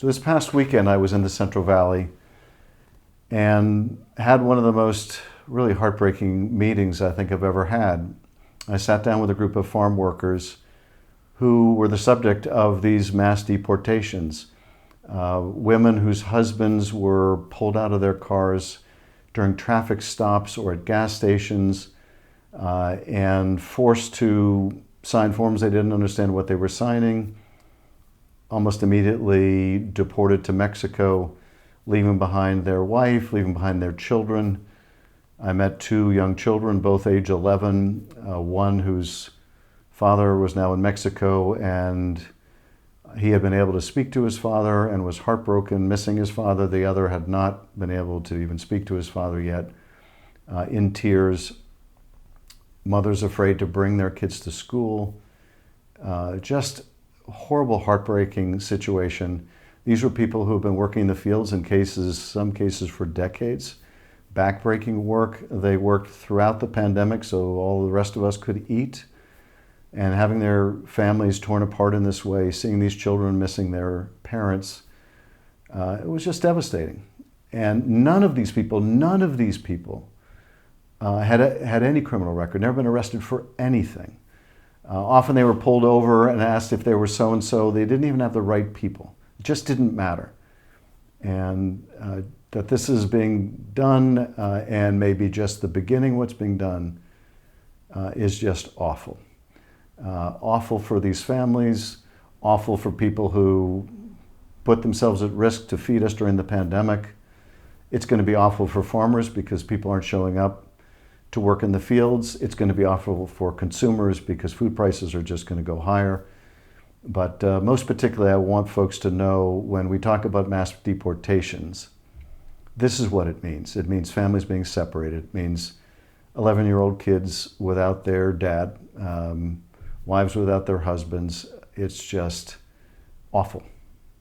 So this past weekend I was in the Central Valley and had one of the most really heartbreaking meetings I think I've ever had. I sat down with a group of farm workers who were the subject of these mass deportations. Women whose husbands were pulled out of their cars during traffic stops or at gas stations and forced to sign forms they didn't understand what they were signing, almost immediately deported to Mexico, leaving behind their wife, leaving behind their children. I met two young children, both age 11, one whose father was now in Mexico, and he had been able to speak to his father and was heartbroken, missing his father. The other had not been able to even speak to his father yet, in tears. Mothers afraid to bring their kids to school. Just horrible, heartbreaking situation. These were people who have been working in the fields some cases for decades. Backbreaking work. They worked throughout the pandemic so all the rest of us could eat. And having their families torn apart in this way, seeing these children missing their parents, it was just devastating. And none of these people had any criminal record, never been arrested for anything. Often they were pulled over and asked if they were so-and-so. They didn't even have the right people. It just didn't matter. And that this is being done and maybe just the beginning what's being done is just awful. Awful for these families, awful for people who put themselves at risk to feed us during the pandemic. It's going to be awful for farmers because people aren't showing up to work in the fields. It's going to be awful for consumers because food prices are just going to go higher. But most particularly, I want folks to know when we talk about mass deportations, this is what it means. It means families being separated. It means 11-year-old kids without their dad, wives without their husbands. It's just awful.